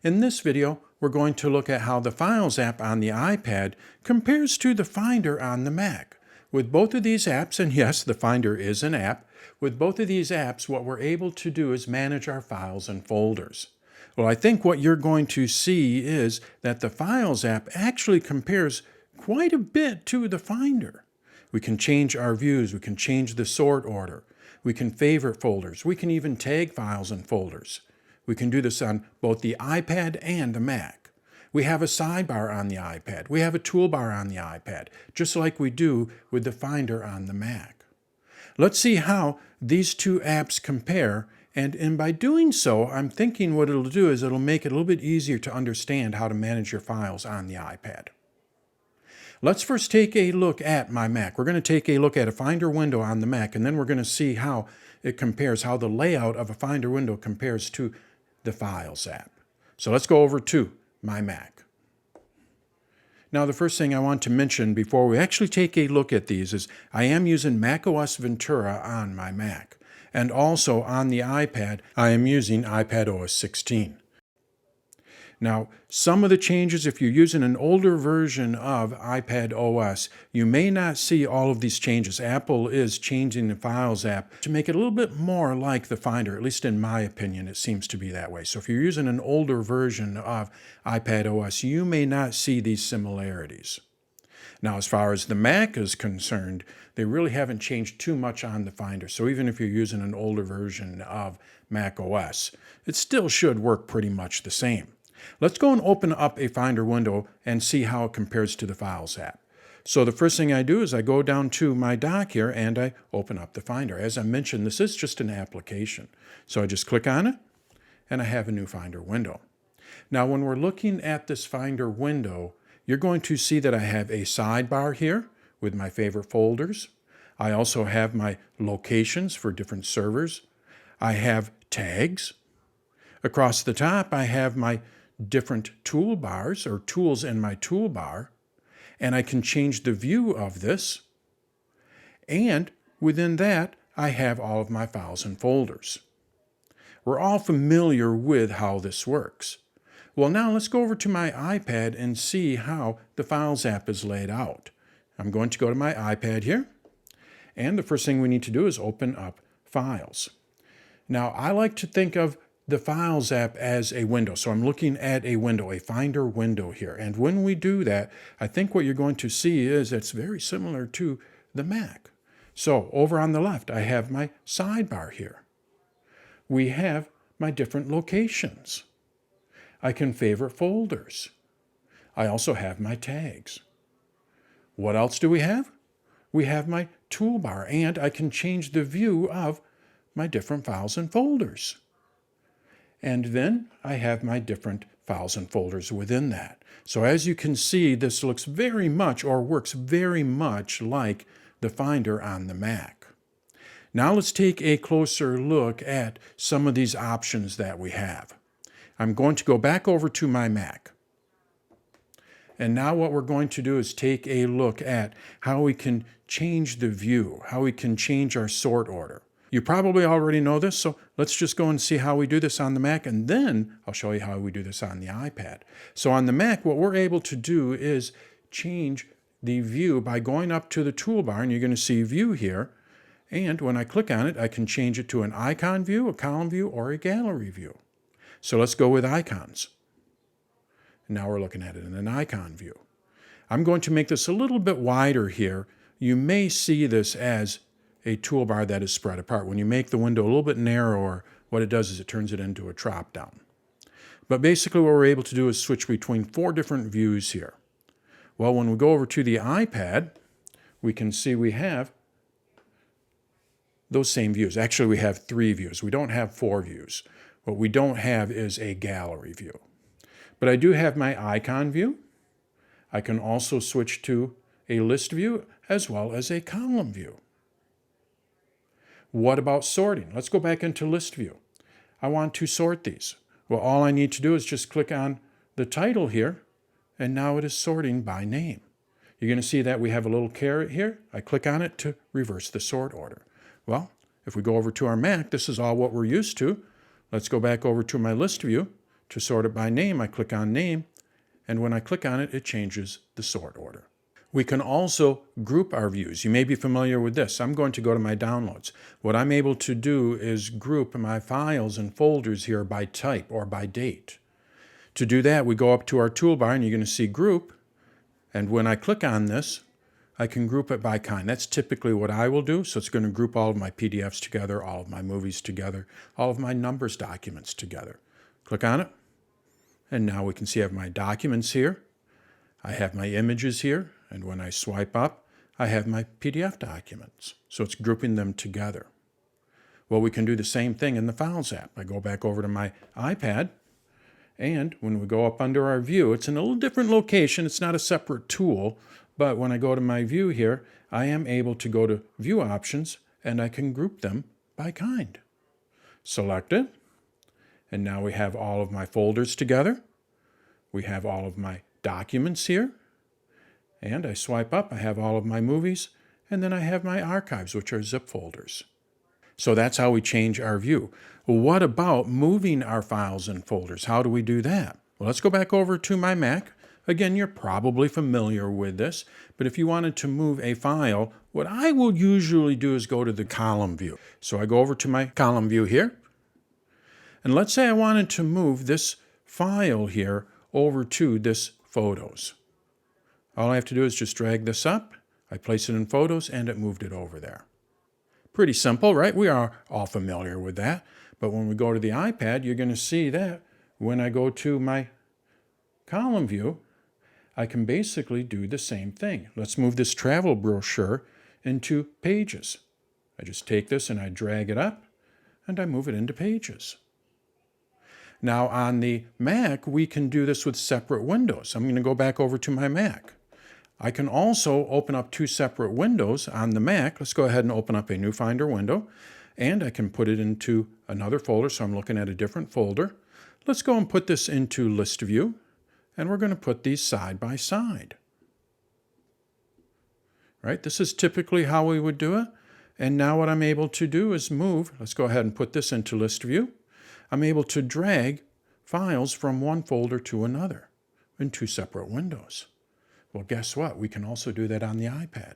In this video, we're going to look at how the Files app on the iPad compares to the Finder on the Mac. With both of these apps, and yes, the Finder is an app, with both of these apps, what we're able to do is manage our files and folders. Well, I think what you're going to see is that the Files app actually compares quite a bit to the Finder. We can change our views, we can change the sort order, we can favorite folders, we can even tag files and folders. We can do this on both the iPad and the Mac. We have a sidebar on the iPad. We have a toolbar on the iPad, just like we do with the Finder on the Mac. Let's see how these two apps compare, and by doing so, I'm thinking what it'll do is it'll make it a little bit easier to understand how to manage your files on the iPad. Let's first take a look at my Mac. We're going to take a look at a Finder window on the Mac, and then we're going to see how it compares, how the layout of a Finder window compares to the Files app. So let's go over to my Mac. Now, the first thing I want to mention before we actually take a look at these is I am using macOS Ventura on my Mac. And also on the iPad, I am using iPadOS 16. Now, some of the changes, if you're using an older version of iPadOS, you may not see all of these changes. Apple is changing the Files app to make it a little bit more like the Finder, at least in my opinion, it seems to be that way. So if you're using an older version of iPadOS, you may not see these similarities. Now, as far as the Mac is concerned, they really haven't changed too much on the Finder. So even if you're using an older version of macOS, it still should work pretty much the same. Let's go and open up a Finder window and see how it compares to the Files app. So the first thing I do is I go down to my dock here and I open up the Finder. As I mentioned, this is just an application. So I just click on it and I have a new Finder window. Now when we're looking at this Finder window, you're going to see that I have a sidebar here with my favorite folders. I also have my locations for different servers. I have tags. Across the top, I have my different toolbars or tools in my toolbar, and I can change the view of this. And within that, I have all of my files and folders. We're all familiar with how this works. Well, now let's go over to my iPad and see how the Files app is laid out. I'm going to go to my iPad here, and the first thing we need to do is open up Files. Now, I like to think of the Files app as a window. So I'm looking at a window, a Finder window here. And when we do that, I think what you're going to see is it's very similar to the Mac. So over on the left, I have my sidebar here. We have my different locations. I can favorite folders. I also have my tags. What else do we have? We have my toolbar, and I can change the view of my different files and folders. And then I have my different files and folders within that. So as you can see, this looks very much or works very much like the Finder on the Mac. Now let's take a closer look at some of these options that we have. I'm going to go back over to my Mac. And now what we're going to do is take a look at how we can change the view, how we can change our sort order. You probably already know this, so let's just go and see how we do this on the Mac, and then I'll show you how we do this on the iPad. So on the Mac, what we're able to do is change the view by going up to the toolbar, and you're going to see View here. And when I click on it, I can change it to an icon view, a column view, or a gallery view. So let's go with icons. Now we're looking at it in an icon view. I'm going to make this a little bit wider here. You may see this as a toolbar that is spread apart. When you make the window a little bit narrower, what it does is it turns it into a drop down. But basically what we're able to do is switch between 4 different views here. Well, when we go over to the iPad, we can see we have those same views. Actually, we have 3 views. We don't have 4 views. What we don't have is a gallery view. But I do have my icon view. I can also switch to a list view as well as a column view. What about sorting? Let's go back into list view. I want to sort these. Well, all I need to do is just click on the title here, and now it is sorting by name. You're going to see that we have a little caret here. I click on it to reverse the sort order. Well, if we go over to our Mac, this is all what we're used to. Let's go back over to my list view, To sort it by name, I click on name, and when I click on it, it changes the sort order. We can also group our views. You may be familiar with this. I'm going to go to my downloads. What I'm able to do is group my files and folders here by type or by date. To do that, we go up to our toolbar and you're going to see group. And when I click on this, I can group it by kind. That's typically what I will do. So it's going to group all of my PDFs together, all of my movies together, all of my numbers documents together. Click on it. And now we can see I have my documents here. I have my images here. And when I swipe up, I have my PDF documents. So it's grouping them together. Well, we can do the same thing in the Files app. I go back over to my iPad. And when we go up under our view, it's in a little different location. It's not a separate tool. But when I go to my view here, I am able to go to View Options, and I can group them by kind. Select it. And now we have all of my folders together. We have all of my documents here. And I swipe up, I have all of my movies, and then I have my archives, which are zip folders. So that's how we change our view. Well, what about moving our files and folders? How do we do that? Well, let's go back over to my Mac. Again, you're probably familiar with this, but if you wanted to move a file, what I will usually do is go to the column view. So I go over to my column view here, and let's say I wanted to move this file here over to this Photos. All I have to do is just drag this up, I place it in Photos, and it moved it over there. Pretty simple, right? We are all familiar with that. But when we go to the iPad, you're going to see that when I go to my column view, I can basically do the same thing. Let's move this travel brochure into Pages. I just take this and I drag it up, and I move it into Pages. Now on the Mac, we can do this with separate windows. I'm going to go back over to my Mac. I can also open up two separate windows on the Mac. Let's go ahead and open up a new Finder window, and I can put it into another folder, so I'm looking at a different folder. Let's go and put this into List View, and we're going to put these side by side. Right? This is typically how we would do it. And now what I'm able to do is move. Let's go ahead and put this into List View. I'm able to drag files from one folder to another in two separate windows. Well, guess what? We can also do that on the iPad.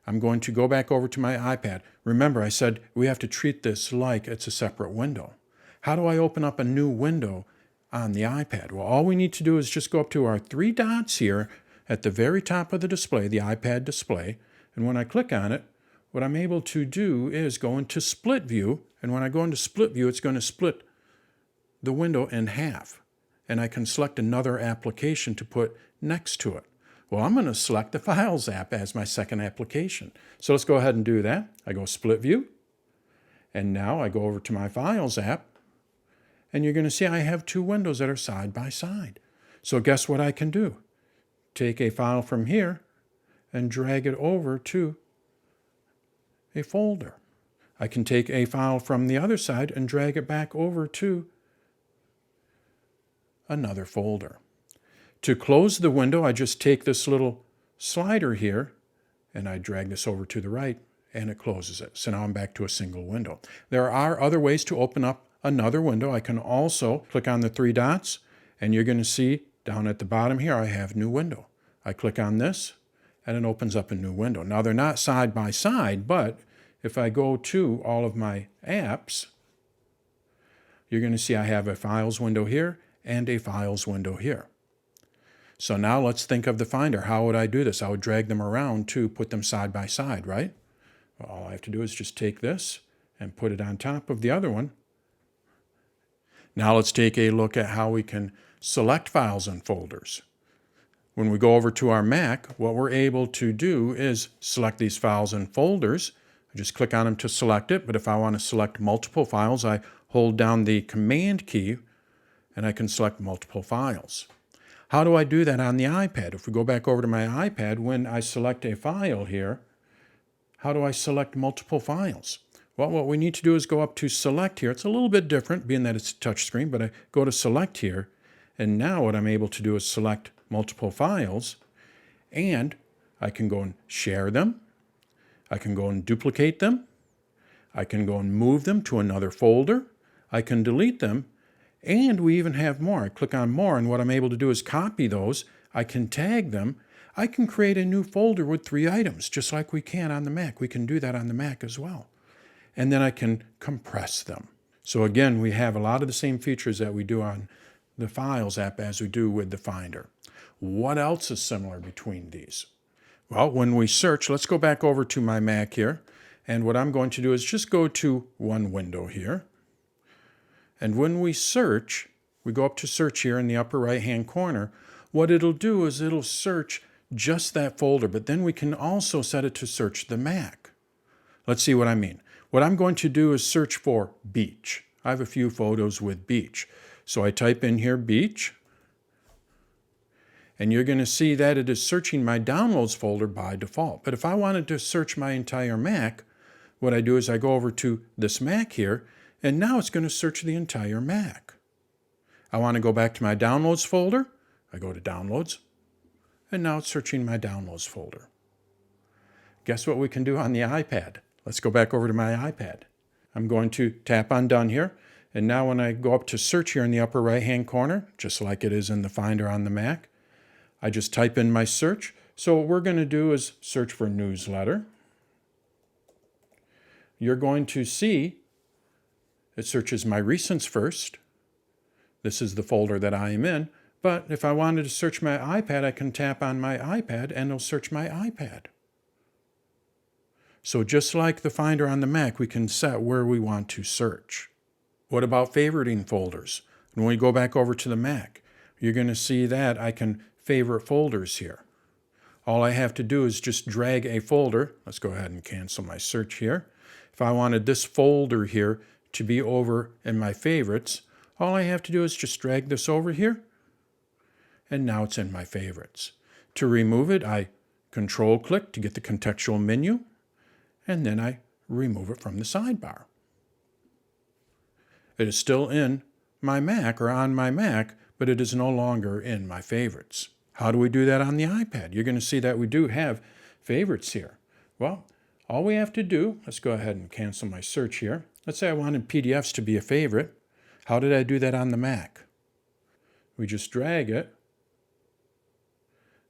I'm going to go back over to my iPad. Remember, I said we have to treat this like it's a separate window. How do I open up a new window on the iPad? Well, all we need to do is just go up to our three dots here at the very top of the display, the iPad display. And when I click on it, what I'm able to do is go into Split View. And when I go into Split View, it's going to split the window in half. And I can select another application to put next to it. Well, I'm going to select the Files app as my second application. So let's go ahead and do that. I go Split View, and now I go over to my Files app, and you're going to see I have two windows that are side by side. So guess what I can do? Take a file from here and drag it over to a folder. I can take a file from the other side and drag it back over to another folder. To close the window, I just take this little slider here and I drag this over to the right and it closes it. So now I'm back to a single window. There are other ways to open up another window. I can also click on the three dots and you're going to see down at the bottom here I have New Window. I click on this and it opens up a new window. Now they're not side by side, but if I go to all of my apps, you're going to see I have a Files window here and a Files window here. So now let's think of the Finder. How would I do this? I would drag them around to put them side by side, right? Well, all I have to do is just take this and put it on top of the other one. Now let's take a look at how we can select files and folders. When we go over to our Mac, what we're able to do is select these files and folders. I just click on them to select it, but if I want to select multiple files, I hold down the Command key and I can select multiple files. How do I do that on the iPad? If we go back over to my iPad, when I select a file here, how do I select multiple files? Well, what we need to do is go up to Select here. It's a little bit different, being that it's a touch screen, but I go to Select here, and now what I'm able to do is select multiple files, and I can go and share them. I can go and duplicate them. I can go and move them to another folder. I can delete them, And we even have more. I click on more, and what I'm able to do is copy those. I can tag them. I can create a new folder with 3 items, just like we can on the Mac. We can do that on the Mac as well. And then I can compress them. So again, we have a lot of the same features that we do on the Files app as we do with the Finder. What else is similar between these? Well, when we search, let's go back over to my Mac here. And what I'm going to do is just go to one window here. And when we search, we go up to search here in the upper right-hand corner. What it'll do is it'll search just that folder, but then we can also set it to search the Mac. Let's see what I mean. What I'm going to do is search for beach. I have a few photos with beach. So I type in here beach, and you're going to see that it is searching my downloads folder by default. But if I wanted to search my entire Mac, what I do is I go over to this Mac here, and now it's going to search the entire Mac. I want to go back to my downloads folder. I go to downloads, and now it's searching my downloads folder. Guess what we can do on the iPad? Let's go back over to my iPad. I'm going to tap on done here. And now when I go up to search here in the upper right-hand corner, just like it is in the Finder on the Mac, I just type in my search. So what we're going to do is search for newsletter. You're going to see it searches my recents first. This is the folder that I am in. But if I wanted to search my iPad, I can tap on my iPad and it'll search my iPad. So just like the Finder on the Mac, we can set where we want to search. What about favoriting folders? When we go back over to the Mac, you're going to see that I can favorite folders here. All I have to do is just drag a folder. Let's go ahead and cancel my search here. If I wanted this folder here to be over in my favorites, all I have to do is just drag this over here, and now it's in my favorites. To remove it, I control-click to get the contextual menu, and then I remove it from the sidebar. It is still in my Mac or on my Mac, but it is no longer in my favorites. How do we do that on the iPad? You're going to see that we do have favorites here. Well, all we have to do, let's go ahead and cancel my search here. Let's say I wanted PDFs to be a favorite. How did I do that on the Mac? We just drag it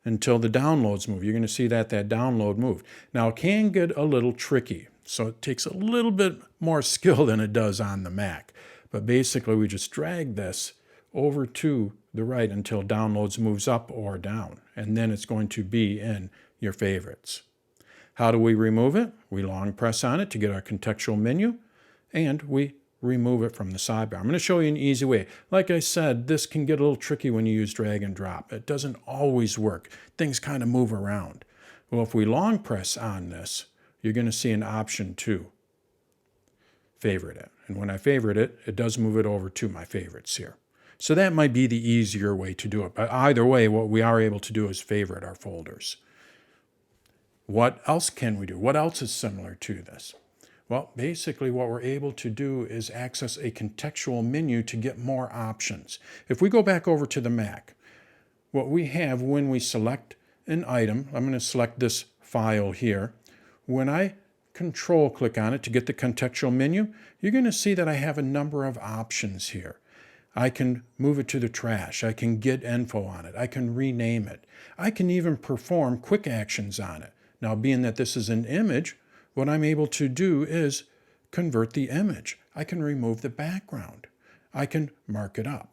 until the downloads move. You're going to see that download moved. Now, it can get a little tricky, so it takes a little bit more skill than it does on the Mac. But basically, we just drag this over to the right until downloads moves up or down, and then it's going to be in your favorites. How do we remove it? We long press on it to get our contextual menu, and we remove it from the sidebar. I'm going to show you an easy way. Like I said, this can get a little tricky when you use drag and drop. It doesn't always work. Things kind of move around. Well, if we long press on this, you're going to see an option to favorite it. And when I favorite it, it does move it over to my favorites here. So that might be the easier way to do it. But either way, what we are able to do is favorite our folders. What else can we do? What else is similar to this? Well, basically what we're able to do is access a contextual menu to get more options. If we go back over to the Mac, what we have when we select an item, I'm going to select this file here. When I control-click on it to get the contextual menu, you're going to see that I have a number of options here. I can move it to the trash. I can get info on it. I can rename it. I can even perform quick actions on it. Now, being that this is an image, what I'm able to do is convert the image. I can remove the background. I can mark it up.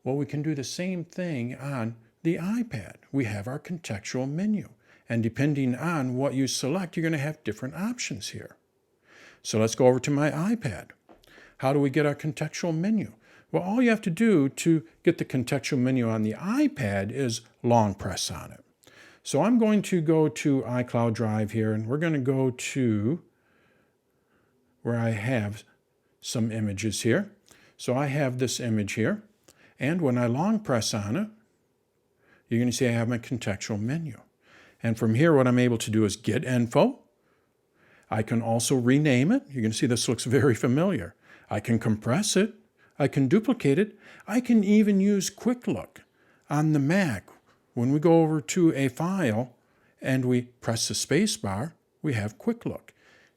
Well, we can do the same thing on the iPad. We have our contextual menu. And depending on what you select, you're going to have different options here. So let's go over to my iPad. How do we get our contextual menu? Well, all you have to do to get the contextual menu on the iPad is long press on it. So I'm going to go to iCloud Drive here, and we're going to go to where I have some images here. So I have this image here, and when I long press on it, you're going to see I have my contextual menu. And from here, what I'm able to do is get info. I can also rename it. You're going to see this looks very familiar. I can compress it. I can duplicate it. I can even use Quick Look on the Mac. When we go over to a file and we press the space bar, we have Quick Look.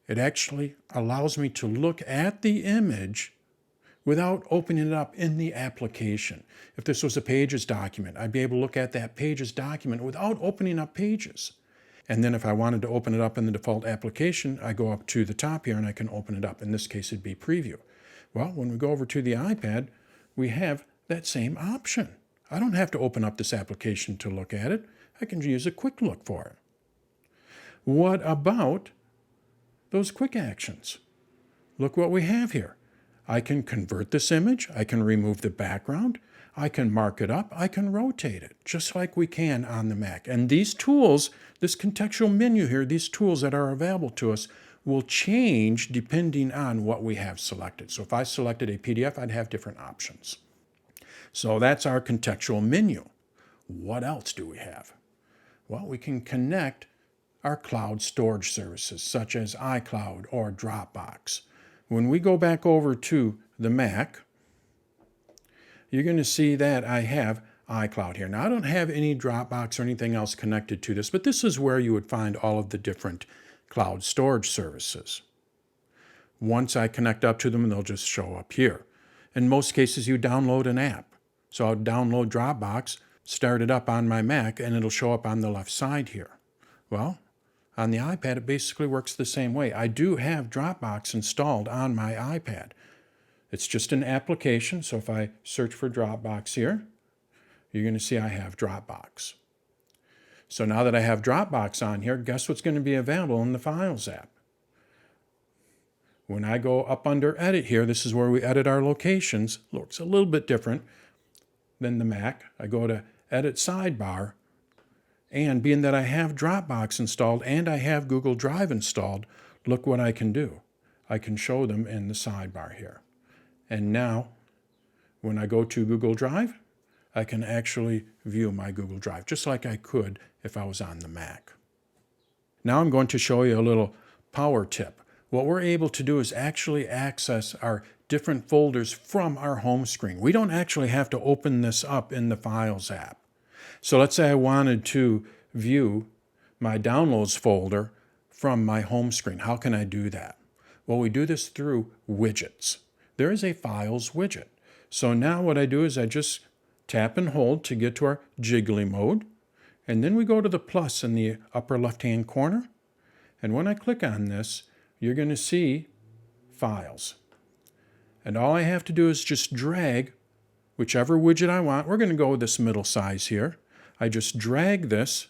It actually allows me to look at the image without opening it up in the application. If this was a Pages document, I'd be able to look at that Pages document without opening up Pages. And then if I wanted to open it up in the default application, I go up to the top here and I can open it up. In this case, it'd be Preview. Well, when we go over to the iPad, we have that same option. I don't have to open up this application to look at it. I can use a quick look for it. What about those quick actions? Look what we have here. I can convert this image. I can remove the background. I can mark it up. I can rotate it, just like we can on the Mac. And these tools, this contextual menu here, these tools that are available to us will change depending on what we have selected. So if I selected a PDF, I'd have different options. So that's our contextual menu. What else do we have? Well, we can connect our cloud storage services, such as iCloud or Dropbox. When we go back over to the Mac, you're going to see that I have iCloud here. Now, I don't have any Dropbox or anything else connected to this, but this is where you would find all of the different cloud storage services. Once I connect up to them, they'll just show up here. In most cases, you download an app. So I'll download Dropbox, start it up on my Mac, and it'll show up on the left side here. Well, on the iPad, it basically works the same way. I do have Dropbox installed on my iPad. It's just an application, so if I search for Dropbox here, you're going to see I have Dropbox. So now that I have Dropbox on here, guess what's going to be available in the Files app? When I go up under Edit here, this is where we edit our locations. Looks a little bit different than the Mac. I go to Edit Sidebar, and being that I have Dropbox installed and I have Google Drive installed, look what I can do. I can show them in the sidebar here. And now, when I go to Google Drive, I can actually view my Google Drive, just like I could if I was on the Mac. Now I'm going to show you a little power tip. What we're able to do is actually access our different folders from our home screen. We don't actually have to open this up in the Files app. So let's say I wanted to view my Downloads folder from my home screen. How can I do that? Well, we do this through Widgets. There is a Files widget. So now what I do is I just tap and hold to get to our jiggly mode. And then we go to the plus in the upper left-hand corner. And when I click on this, you're going to see Files. And all I have to do is just drag whichever widget I want. We're going to go with this middle size here. I just drag this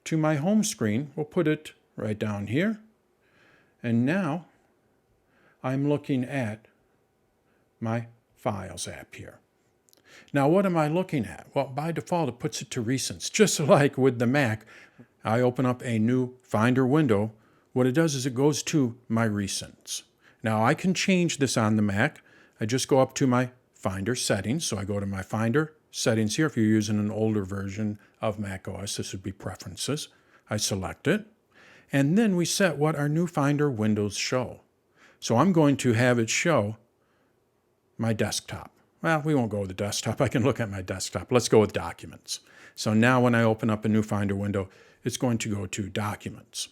to my home screen. We'll put it right down here. And now I'm looking at my Files app here. Now, what am I looking at? Well, by default, it puts it to recents. Just like with the Mac, I open up a new Finder window. What it does is it goes to my recents. Now, I can change this on the Mac. I just go up to my Finder settings. So I go to my Finder settings here. If you're using an older version of macOS, this would be Preferences. I select it. And then we set what our new Finder windows show. So I'm going to have it show my desktop. Well, we won't go with the desktop. I can look at my desktop. Let's go with Documents. So now when I open up a new Finder window, it's going to go to Documents.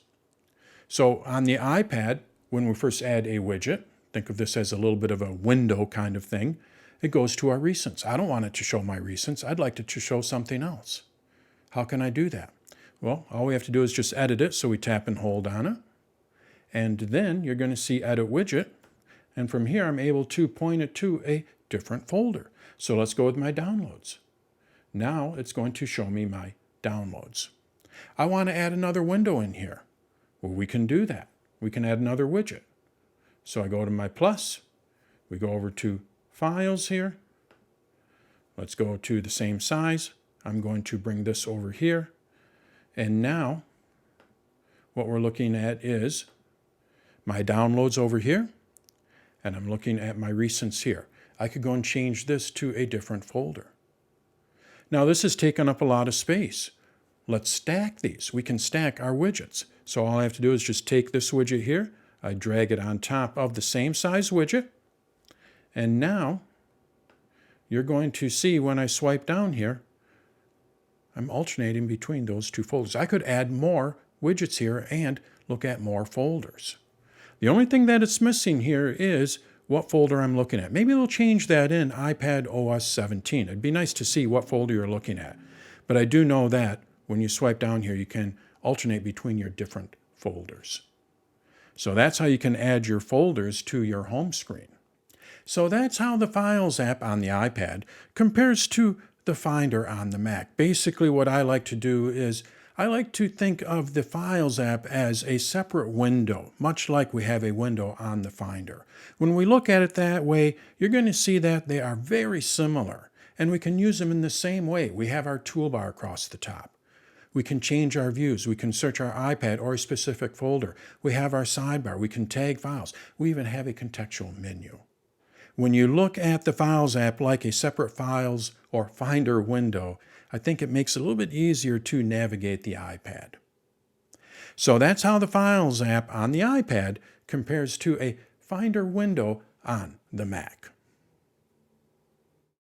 So on the iPad, when we first add a widget, think of this as a little bit of a window kind of thing, it goes to our recents. I don't want it to show my recents. I'd like it to show something else. How can I do that? Well, all we have to do is just edit it. So we tap and hold on it. And then you're going to see Edit Widget. And from here, I'm able to point it to a different folder. So let's go with my Downloads. Now it's going to show me my Downloads. I want to add another window in here. Well, we can do that. We can add another widget. So I go to my plus. We go over to Files here. Let's go to the same size. I'm going to bring this over here. And now what we're looking at is my Downloads over here. And I'm looking at my recents here. I could go and change this to a different folder. Now this has taken up a lot of space. Let's stack these. We can stack our widgets. So all I have to do is just take this widget here. I drag it on top of the same size widget. And now you're going to see when I swipe down here, I'm alternating between those two folders. I could add more widgets here and look at more folders. The only thing that it's missing here is what folder I'm looking at. Maybe they'll change that in iPadOS 17. It'd be nice to see what folder you're looking at. But I do know that when you swipe down here, you can alternate between your different folders. So that's how you can add your folders to your home screen. So that's how the Files app on the iPad compares to the Finder on the Mac. Basically, what I like to do is I like to think of the Files app as a separate window, much like we have a window on the Finder. When we look at it that way, you're going to see that they are very similar, and we can use them in the same way. We have our toolbar across the top. We can change our views. We can search our iPad or a specific folder. We have our sidebar. We can tag files. We even have a contextual menu. When you look at the Files app like a separate Files or Finder window, I think it makes it a little bit easier to navigate the iPad. So that's how the Files app on the iPad compares to a Finder window on the Mac.